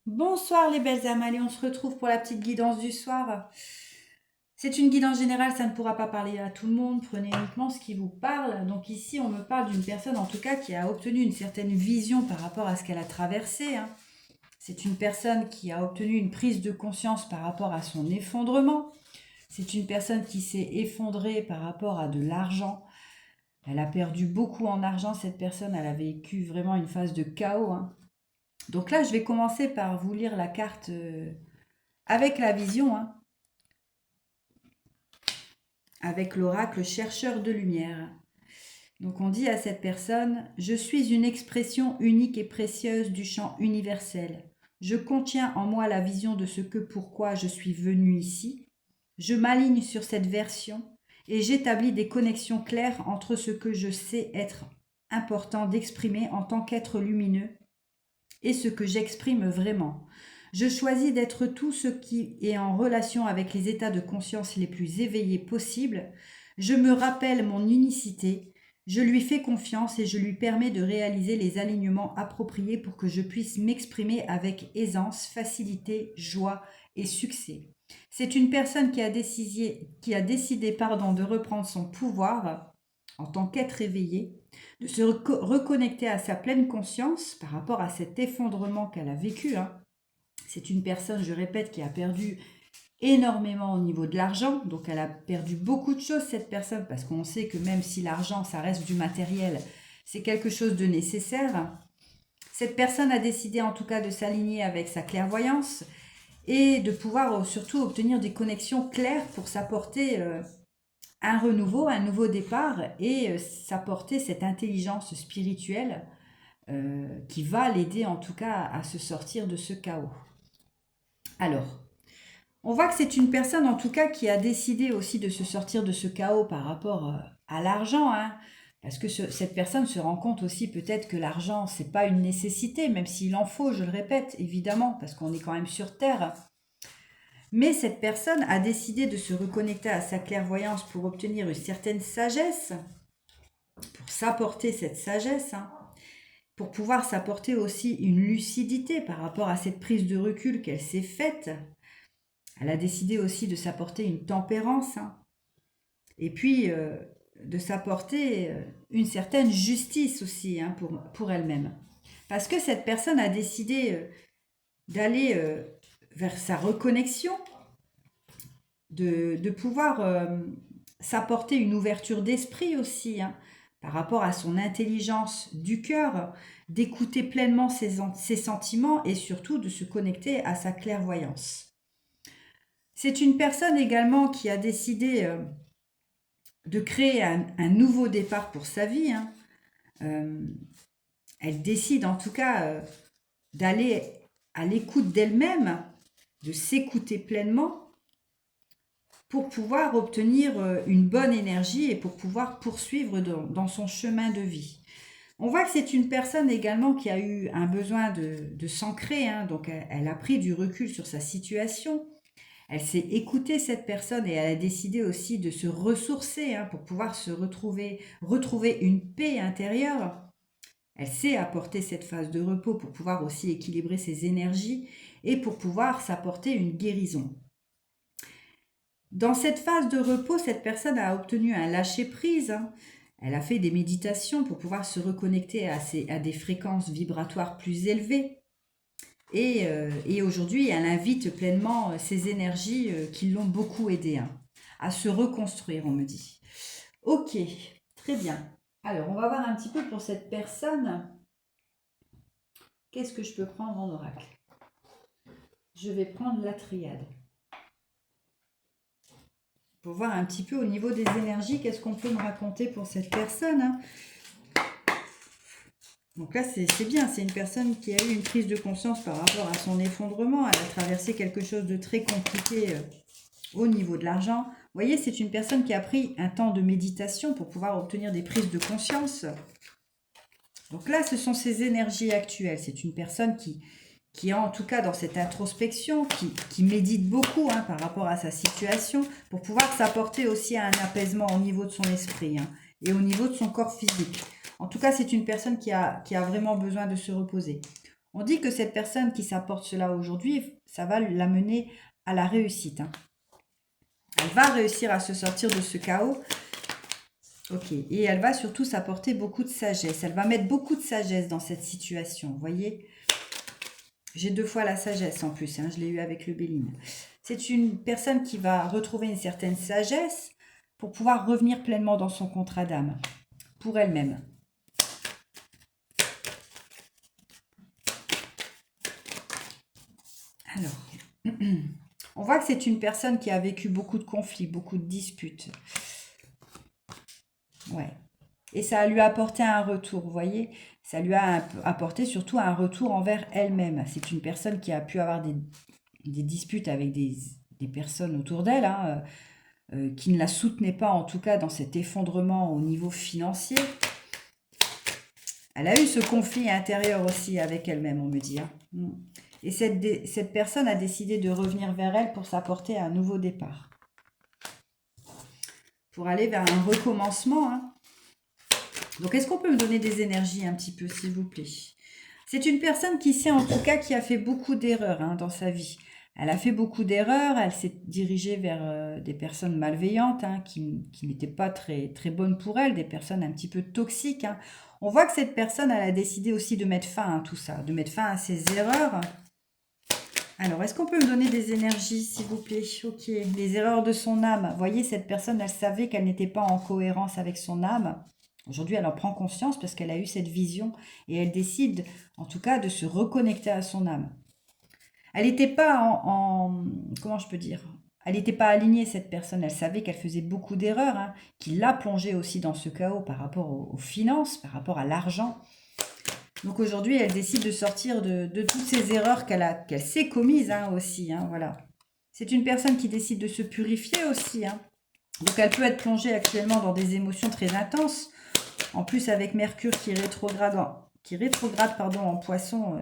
Bonsoir les belles âmes, allez on se retrouve pour la petite guidance du soir. C'est une guidance générale, ça ne pourra pas parler à tout le monde, prenez uniquement ce qui vous parle. Donc ici on me parle d'une personne en tout cas qui a obtenu une certaine vision par rapport à ce qu'elle a traversé. C'est une personne qui a obtenu une prise de conscience par rapport à son effondrement. C'est une personne qui s'est effondrée par rapport à de l'argent. Elle a perdu beaucoup en argent, cette personne, elle a vécu vraiment une phase de chaos. Donc là, je vais commencer par vous lire la carte avec la vision, avec l'oracle chercheur de lumière. Donc on dit à cette personne, je suis une expression unique et précieuse du champ universel. Je contiens en moi la vision de ce que pourquoi je suis venu ici. Je m'aligne sur cette version et j'établis des connexions claires entre ce que je sais être important d'exprimer en tant qu'être lumineux et ce que j'exprime vraiment. Je choisis d'être tout ce qui est en relation avec les états de conscience les plus éveillés possibles. Je me rappelle mon unicité. Je lui fais confiance et je lui permets de réaliser les alignements appropriés pour que je puisse m'exprimer avec aisance, facilité, joie et succès. C'est une personne qui a décidé, de reprendre son pouvoir en tant qu'être éveillé, de se reconnecter à sa pleine conscience par rapport à cet effondrement qu'elle a vécu. C'est une personne, je répète, qui a perdu énormément au niveau de l'argent. Donc elle a perdu beaucoup de choses, cette personne, parce qu'on sait que même si l'argent, ça reste du matériel, c'est quelque chose de nécessaire. Cette personne a décidé en tout cas de s'aligner avec sa clairvoyance et de pouvoir surtout obtenir des connexions claires pour s'apporter un renouveau, un nouveau départ et s'apporter cette intelligence spirituelle qui va l'aider en tout cas à se sortir de ce chaos. Alors, on voit que c'est une personne en tout cas qui a décidé aussi de se sortir de ce chaos par rapport à l'argent, parce que cette personne se rend compte aussi peut-être que l'argent c'est pas une nécessité, même s'il en faut, je le répète évidemment, parce qu'on est quand même sur Terre. Mais cette personne a décidé de se reconnecter à sa clairvoyance pour obtenir une certaine sagesse, pour s'apporter cette sagesse, pour pouvoir s'apporter aussi une lucidité par rapport à cette prise de recul qu'elle s'est faite. Elle a décidé aussi de s'apporter une tempérance, et puis de s'apporter une certaine justice aussi pour elle-même. Parce que cette personne a décidé d'aller vers sa reconnexion, de pouvoir s'apporter une ouverture d'esprit aussi, par rapport à son intelligence du cœur, d'écouter pleinement ses sentiments et surtout de se connecter à sa clairvoyance. C'est une personne également qui a décidé de créer un nouveau départ pour sa vie. Elle décide en tout cas d'aller à l'écoute d'elle-même, de s'écouter pleinement pour pouvoir obtenir une bonne énergie et pour pouvoir poursuivre dans son chemin de vie. On voit que c'est une personne également qui a eu un besoin de s'ancrer, donc elle a pris du recul sur sa situation. Elle s'est écoutée, cette personne, et elle a décidé aussi de se ressourcer pour pouvoir retrouver une paix intérieure. Elle sait apporter cette phase de repos pour pouvoir aussi équilibrer ses énergies et pour pouvoir s'apporter une guérison. Dans cette phase de repos, cette personne a obtenu un lâcher-prise. Elle a fait des méditations pour pouvoir se reconnecter à des fréquences vibratoires plus élevées. Et aujourd'hui, elle invite pleinement ces énergies qui l'ont beaucoup aidée à se reconstruire, on me dit. Ok, très bien. Alors, on va voir un petit peu pour cette personne. Qu'est-ce que je peux prendre en oracle? Je vais prendre la triade. Pour voir un petit peu au niveau des énergies, qu'est-ce qu'on peut me raconter pour cette personne. Donc là, c'est bien, c'est une personne qui a eu une prise de conscience par rapport à son effondrement. Elle a traversé quelque chose de très compliqué au niveau de l'argent. Vous voyez, c'est une personne qui a pris un temps de méditation pour pouvoir obtenir des prises de conscience. Donc là, ce sont ses énergies actuelles. C'est une personne qui est en tout cas dans cette introspection, qui médite beaucoup par rapport à sa situation, pour pouvoir s'apporter aussi à un apaisement au niveau de son esprit et au niveau de son corps physique. En tout cas, c'est une personne qui a vraiment besoin de se reposer. On dit que cette personne qui s'apporte cela aujourd'hui, ça va l'amener à la réussite. Hein. Elle va réussir à se sortir de ce chaos. Ok. Et elle va surtout s'apporter beaucoup de sagesse. Elle va mettre beaucoup de sagesse dans cette situation. Vous voyez? J'ai 2 fois la sagesse en plus. Hein, je l'ai eu avec le Béline. C'est une personne qui va retrouver une certaine sagesse pour pouvoir revenir pleinement dans son contrat d'âme. Pour elle-même. Alors, on voit que c'est une personne qui a vécu beaucoup de conflits, beaucoup de disputes. Ouais. Et ça lui a apporté un retour, vous voyez? Ça lui a apporté surtout un retour envers elle-même. C'est une personne qui a pu avoir des disputes avec des personnes autour d'elle, hein, qui ne la soutenaient pas, en tout cas, dans cet effondrement au niveau financier. Elle a eu ce conflit intérieur aussi avec elle-même, on me dit. Hein. Et cette personne a décidé de revenir vers elle pour s'apporter un nouveau départ. Pour aller vers un recommencement. Hein. Donc, est-ce qu'on peut me donner des énergies un petit peu, s'il vous plaît? C'est une personne qui sait, en tout cas, qui a fait beaucoup d'erreurs hein, dans sa vie. Elle a fait beaucoup d'erreurs, elle s'est dirigée vers des personnes malveillantes hein, qui n'étaient pas très, très bonnes pour elle, des personnes un petit peu toxiques. Hein. On voit que cette personne, elle a décidé aussi de mettre fin à tout ça, de mettre fin à ses erreurs. Alors, est-ce qu'on peut me donner des énergies, s'il vous plaît? Ok, les erreurs de son âme. Vous voyez, cette personne, elle savait qu'elle n'était pas en cohérence avec son âme. Aujourd'hui, elle en prend conscience parce qu'elle a eu cette vision et elle décide, en tout cas, de se reconnecter à son âme. Elle n'était pas comment je peux dire? Elle n'était pas alignée, cette personne. Elle savait qu'elle faisait beaucoup d'erreurs, hein, qui l'a plongée aussi dans ce chaos par rapport aux finances, par rapport à l'argent. Donc aujourd'hui, elle décide de sortir de toutes ces erreurs qu'elle s'est commises hein, aussi. Hein, voilà. C'est une personne qui décide de se purifier aussi. Hein. Donc elle peut être plongée actuellement dans des émotions très intenses. En plus, avec Mercure qui rétrograde en Poisson,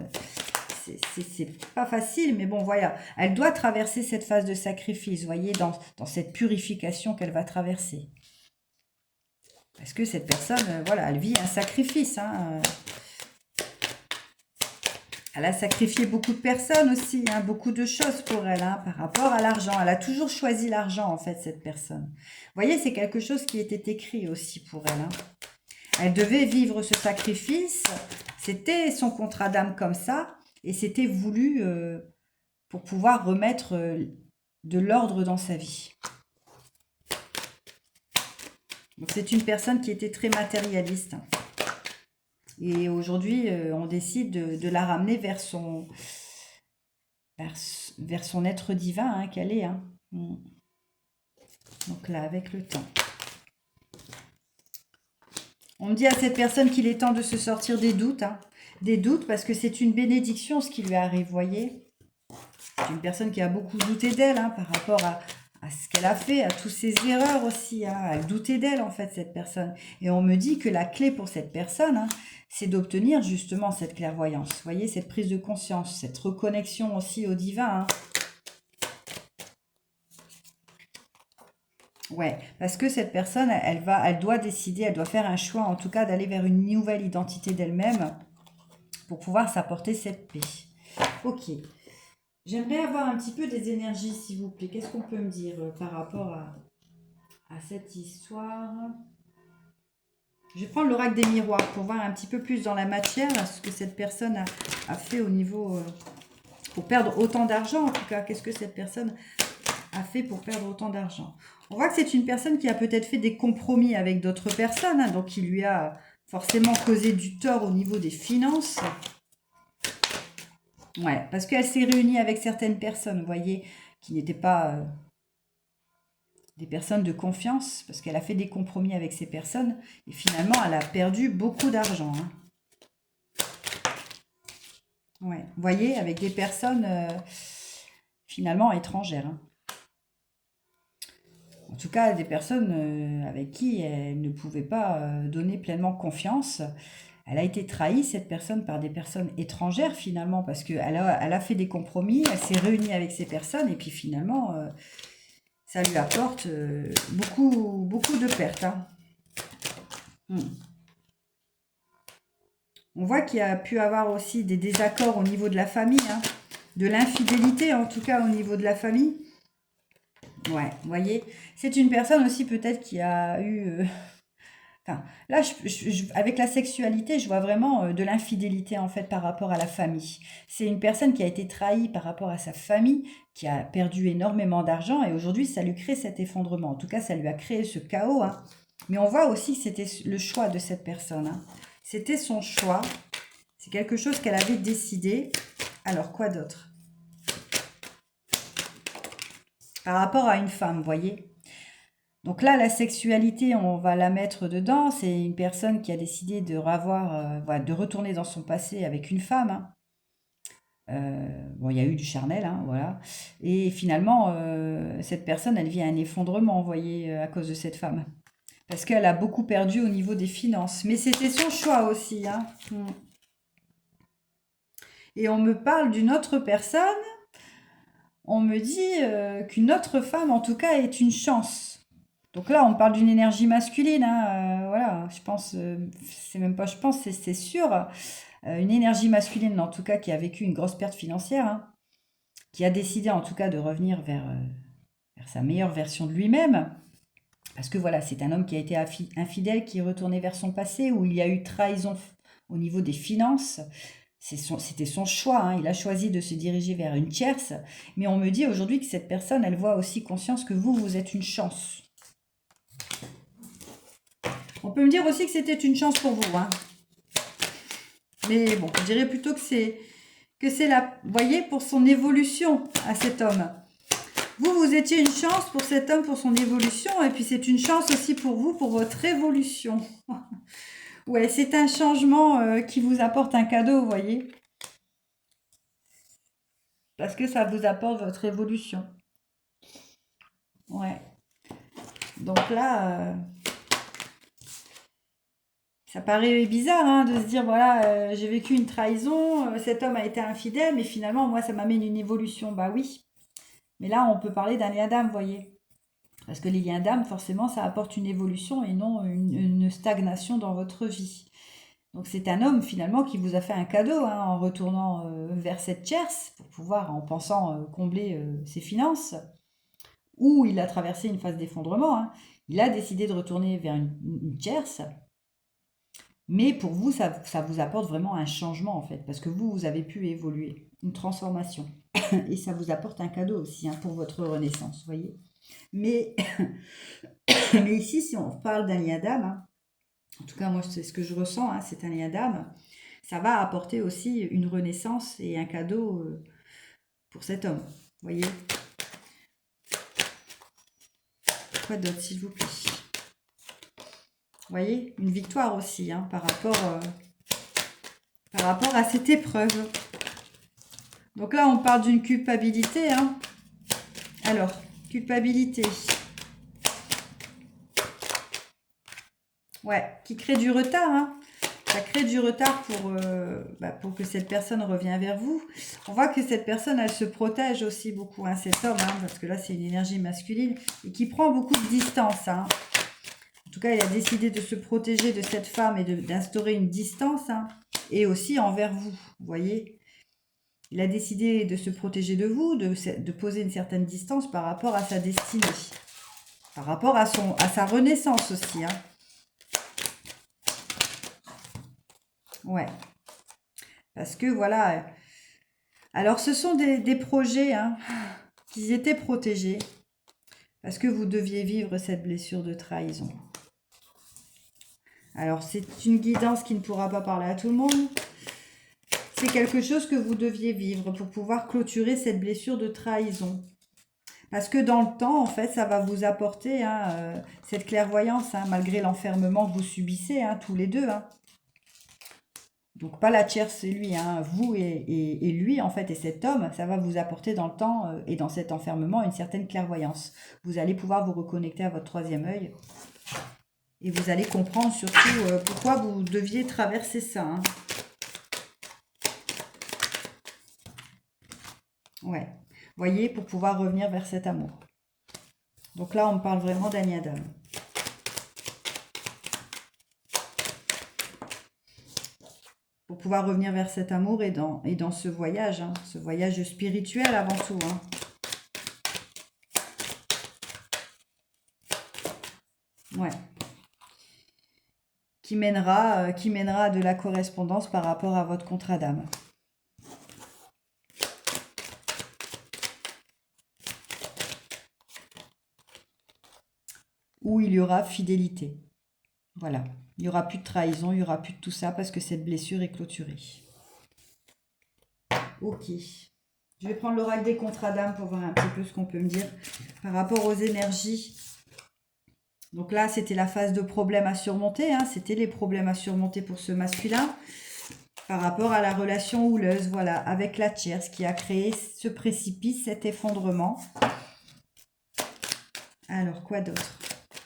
c'est pas facile, mais bon, voilà. Elle doit traverser cette phase de sacrifice, vous voyez, dans cette purification qu'elle va traverser. Parce que cette personne, voilà, elle vit un sacrifice. Hein. Elle a sacrifié beaucoup de personnes aussi, hein, beaucoup de choses pour elle, hein, par rapport à l'argent. Elle a toujours choisi l'argent, en fait, cette personne. Vous voyez, c'est quelque chose qui était écrit aussi pour elle. Hein. Elle devait vivre ce sacrifice. C'était son contrat d'âme comme ça. Et c'était voulu pour pouvoir remettre de l'ordre dans sa vie. Donc c'est une personne qui était très matérialiste. Et aujourd'hui, on décide de la ramener vers son être divin hein, qu'elle est. Hein. Donc là, avec le temps. On me dit à cette personne qu'il est temps de se sortir des doutes. Hein. Des doutes parce que c'est une bénédiction ce qui lui arrive, voyez. C'est une personne qui a beaucoup douté d'elle hein, par rapport à ce qu'elle a fait, à toutes ses erreurs aussi. Hein. Elle doutait d'elle en fait, cette personne. Et on me dit que la clé pour cette personne, hein, c'est d'obtenir justement cette clairvoyance. Vous voyez, cette prise de conscience, cette reconnexion aussi au divin. Hein. Ouais, parce que cette personne, elle doit décider, elle doit faire un choix, en tout cas, d'aller vers une nouvelle identité d'elle-même pour pouvoir s'apporter cette paix. Ok. J'aimerais avoir un petit peu des énergies, s'il vous plaît. Qu'est-ce qu'on peut me dire par rapport à cette histoire? Je vais prendre l'oracle des miroirs pour voir un petit peu plus dans la matière ce que cette personne a fait au niveau... pour perdre autant d'argent, en tout cas. Qu'est-ce que cette personne a fait pour perdre autant d'argent? On voit que c'est une personne qui a peut-être fait des compromis avec d'autres personnes, hein, donc qui lui a forcément causé du tort au niveau des finances. Ouais, parce qu'elle s'est réunie avec certaines personnes, vous voyez, qui n'étaient pas des personnes de confiance, parce qu'elle a fait des compromis avec ces personnes, et finalement, elle a perdu beaucoup d'argent. Hein. Ouais, vous voyez, avec des personnes finalement étrangères. Hein. En tout cas, des personnes avec qui elle ne pouvait pas donner pleinement confiance. Elle a été trahie, cette personne, par des personnes étrangères, finalement, parce qu'elle a fait des compromis, elle s'est réunie avec ces personnes, et puis finalement, ça lui apporte beaucoup de pertes. Hein. On voit qu'il y a pu avoir aussi des désaccords au niveau de la famille, hein, de l'infidélité en tout cas au niveau de la famille. Ouais, vous voyez, c'est une personne aussi peut-être qui a eu... Enfin, là, avec la sexualité, je vois vraiment de l'infidélité en fait par rapport à la famille. C'est une personne qui a été trahie par rapport à sa famille, qui a perdu énormément d'argent et aujourd'hui, ça lui crée cet effondrement. En tout cas, ça lui a créé ce chaos, hein. Mais on voit aussi que c'était le choix de cette personne, hein. C'était son choix. C'est quelque chose qu'elle avait décidé. Alors, quoi d'autre? Par rapport à une femme, vous voyez? Donc là, la sexualité, on va la mettre dedans. C'est une personne qui a décidé de voilà, de retourner dans son passé avec une femme, hein. Bon, il y a eu du charnel, hein, voilà. Et finalement, cette personne, elle vit un effondrement, vous voyez, à cause de cette femme. Parce qu'elle a beaucoup perdu au niveau des finances. Mais c'était son choix aussi, hein. Et on me parle d'une autre personne. On me dit qu'une autre femme, en tout cas, est une chance. Donc là, on parle d'une énergie masculine, hein, voilà, je pense, c'est même pas je pense, c'est sûr, une énergie masculine, en tout cas, qui a vécu une grosse perte financière, hein, qui a décidé, en tout cas, de revenir vers sa meilleure version de lui-même, parce que voilà, c'est un homme qui a été infidèle, qui est retourné vers son passé, où il y a eu trahison au niveau des finances. C'était son choix, hein, il a choisi de se diriger vers une tierce, mais on me dit aujourd'hui que cette personne, elle voit aussi conscience que vous êtes une chance. On peut me dire aussi que c'était une chance pour vous, hein. Mais bon, je dirais plutôt que c'est la, vous voyez, pour son évolution à cet homme. Vous étiez une chance pour cet homme, pour son évolution, et puis c'est une chance aussi pour vous, pour votre évolution. Ouais, c'est un changement qui vous apporte un cadeau, vous voyez. Parce que ça vous apporte votre évolution. Ouais. Donc là... ça paraît bizarre, hein, de se dire, voilà, j'ai vécu une trahison, cet homme a été infidèle, mais finalement, moi, ça m'amène une évolution. Bah oui. Mais là, on peut parler d'un lien d'âme, vous voyez. Parce que les liens d'âme, forcément, ça apporte une évolution et non une stagnation dans votre vie. Donc c'est un homme, finalement, qui vous a fait un cadeau, hein, en retournant vers cette tierce, pour pouvoir, en pensant combler ses finances, ou il a traversé une phase d'effondrement, hein. Il a décidé de retourner vers une tierce. Mais pour vous, ça vous apporte vraiment un changement, en fait, parce que vous avez pu évoluer, une transformation. Et ça vous apporte un cadeau aussi, hein, pour votre renaissance, vous voyez. Mais, mais ici, si on parle d'un lien d'âme, hein, en tout cas, moi, c'est ce que je ressens, hein, c'est un lien d'âme, ça va apporter aussi une renaissance et un cadeau pour cet homme, vous voyez. Quoi d'autre, s'il vous plaît? Vous voyez, une victoire aussi, hein, par rapport à cette épreuve. Donc là, on parle d'une culpabilité, hein. Alors, culpabilité. Ouais, qui crée du retard, hein. Ça crée du retard pour que cette personne revienne vers vous. On voit que cette personne, elle se protège aussi beaucoup, hein, cet homme, hein, parce que là, c'est une énergie masculine, et qui prend beaucoup de distance, hein. En tout cas, il a décidé de se protéger de cette femme et d'instaurer une distance, hein, et aussi envers vous, vous voyez. Il a décidé de se protéger de vous, de poser une certaine distance par rapport à sa destinée, par rapport à sa renaissance aussi, hein. Ouais, parce que voilà. Alors, ce sont des projets, hein, qui étaient protégés parce que vous deviez vivre cette blessure de trahison. Alors, c'est une guidance qui ne pourra pas parler à tout le monde. C'est quelque chose que vous deviez vivre pour pouvoir clôturer cette blessure de trahison. Parce que dans le temps, en fait, ça va vous apporter, hein, cette clairvoyance, hein, malgré l'enfermement que vous subissez, hein, tous les deux, hein. Donc pas la tierce, c'est lui, hein, vous et lui, en fait, et cet homme, ça va vous apporter dans le temps et dans cet enfermement une certaine clairvoyance. Vous allez pouvoir vous reconnecter à votre troisième œil et vous allez comprendre surtout pourquoi vous deviez traverser ça, hein. Ouais, voyez, pour pouvoir revenir vers cet amour. Donc là, on me parle vraiment d'un lien d'âme. Pour pouvoir revenir vers cet amour et dans ce voyage spirituel avant tout. Hein. Ouais. Qui mènera à de la correspondance par rapport à votre contrat d'âme. Où il y aura fidélité. Voilà. Il n'y aura plus de trahison, il n'y aura plus de tout ça parce que cette blessure est clôturée. Ok. Je vais prendre l'oracle des contrats d'âme pour voir un petit peu ce qu'on peut me dire par rapport aux énergies. Donc là, c'était la phase de problème à surmonter. Hein. C'était les problèmes à surmonter pour ce masculin par rapport à la relation houleuse, voilà, avec la tierce qui a créé ce précipice, cet effondrement. Alors, quoi d'autre?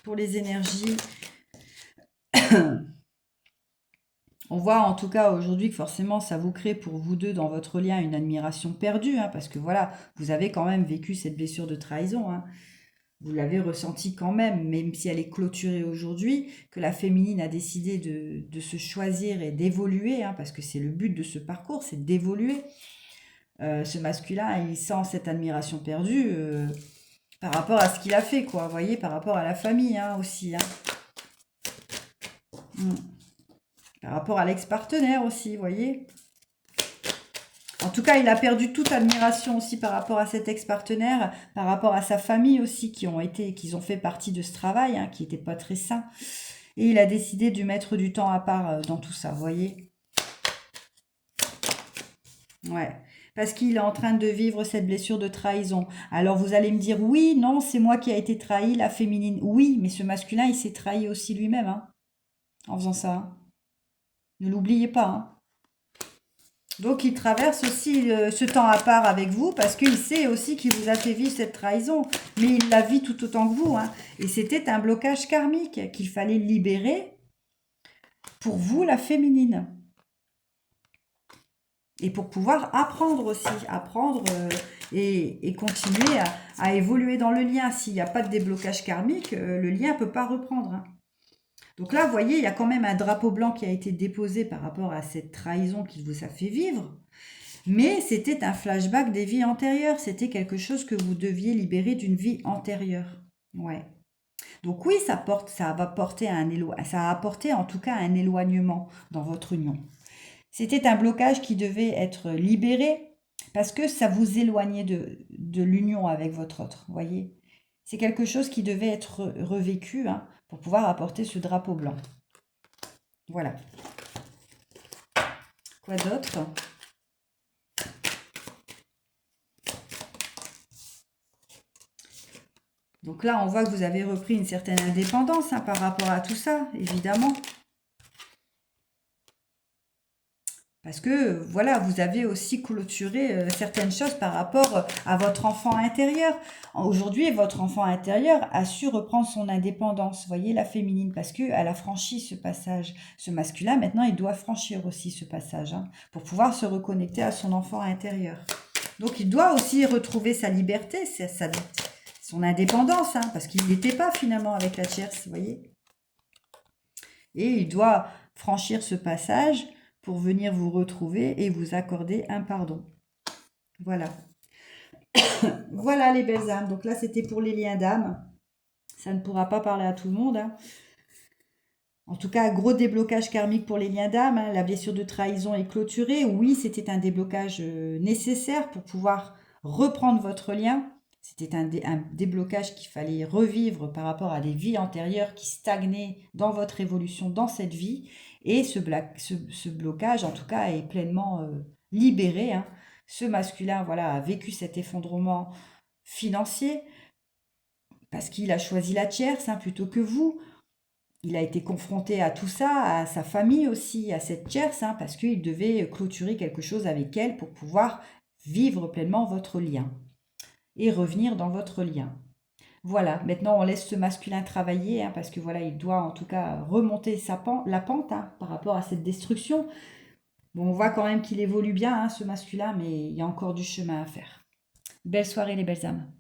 Pour les énergies, on voit en tout cas aujourd'hui que forcément ça vous crée pour vous deux dans votre lien une admiration perdue, hein, parce que voilà, vous avez quand même vécu cette blessure de trahison. Hein. Vous l'avez ressenti quand même si elle est clôturée aujourd'hui, que la féminine a décidé de se choisir et d'évoluer, hein, parce que c'est le but de ce parcours, c'est d'évoluer. Ce masculin, il sent cette admiration perdue par rapport à ce qu'il a fait, quoi. Vous voyez, par rapport à la famille hein, aussi. Hein. Par rapport à l'ex-partenaire aussi, vous voyez. En tout cas, il a perdu toute admiration aussi par rapport à cet ex-partenaire, par rapport à sa famille aussi, qui ont fait partie de ce travail, hein, qui n'était pas très sain. Et il a décidé de mettre du temps à part dans tout ça, vous voyez. Ouais, parce qu'il est en train de vivre cette blessure de trahison. Alors vous allez me dire, oui, non, c'est moi qui a été trahi, la féminine. Oui, mais ce masculin, il s'est trahi aussi lui-même, hein, en faisant ça. Hein. Ne l'oubliez pas, hein. Donc, il traverse aussi ce temps à part avec vous parce qu'il sait aussi qu'il vous a fait vivre cette trahison. Mais il la vit tout autant que vous. Hein. Et c'était un blocage karmique qu'il fallait libérer pour vous, la féminine. Et pour pouvoir apprendre aussi. Apprendre et continuer à évoluer dans le lien. S'il n'y a pas de déblocage karmique, le lien ne peut pas reprendre. Hein. Donc là, vous voyez, il y a quand même un drapeau blanc qui a été déposé par rapport à cette trahison qu'il vous a fait vivre. Mais c'était un flashback des vies antérieures. C'était quelque chose que vous deviez libérer d'une vie antérieure. Ouais. Donc oui, ça a apporté en tout cas un éloignement dans votre union. C'était un blocage qui devait être libéré parce que ça vous éloignait de l'union avec votre autre. Voyez, c'est quelque chose qui devait être revécu hein, pour pouvoir apporter ce drapeau blanc. Voilà. Quoi d'autre ? Donc là, on voit que vous avez repris une certaine indépendance hein, par rapport à tout ça, évidemment. Parce que, voilà, vous avez aussi clôturé certaines choses par rapport à votre enfant intérieur. Aujourd'hui, votre enfant intérieur a su reprendre son indépendance, voyez, la féminine, parce qu'elle a franchi ce passage. Ce masculin, maintenant, il doit franchir aussi ce passage hein, pour pouvoir se reconnecter à son enfant intérieur. Donc, il doit aussi retrouver sa liberté, son indépendance, hein, parce qu'il n'était pas finalement avec la tierce, vous voyez. Et il doit franchir ce passage pour venir vous retrouver et vous accorder un pardon. Voilà. Voilà les belles âmes. Donc là, c'était pour les liens d'âme. Ça ne pourra pas parler à tout le monde. Hein. En tout cas, gros déblocage karmique pour les liens d'âme. Hein. La blessure de trahison est clôturée. Oui, c'était un déblocage nécessaire pour pouvoir reprendre votre lien. C'était un déblocage qu'il fallait revivre par rapport à des vies antérieures qui stagnaient dans votre évolution dans cette vie. Et ce blocage, en tout cas, est pleinement libéré. Hein. Ce masculin voilà, a vécu cet effondrement financier parce qu'il a choisi la tierce hein, plutôt que vous. Il a été confronté à tout ça, à sa famille aussi, à cette tierce, hein, parce qu'il devait clôturer quelque chose avec elle pour pouvoir vivre pleinement votre lien et revenir dans votre lien. Voilà, maintenant on laisse ce masculin travailler, hein, parce que voilà, il doit en tout cas remonter la pente hein, par rapport à cette destruction. Bon, on voit quand même qu'il évolue bien, hein, ce masculin, mais il y a encore du chemin à faire. Belle soirée les belles âmes.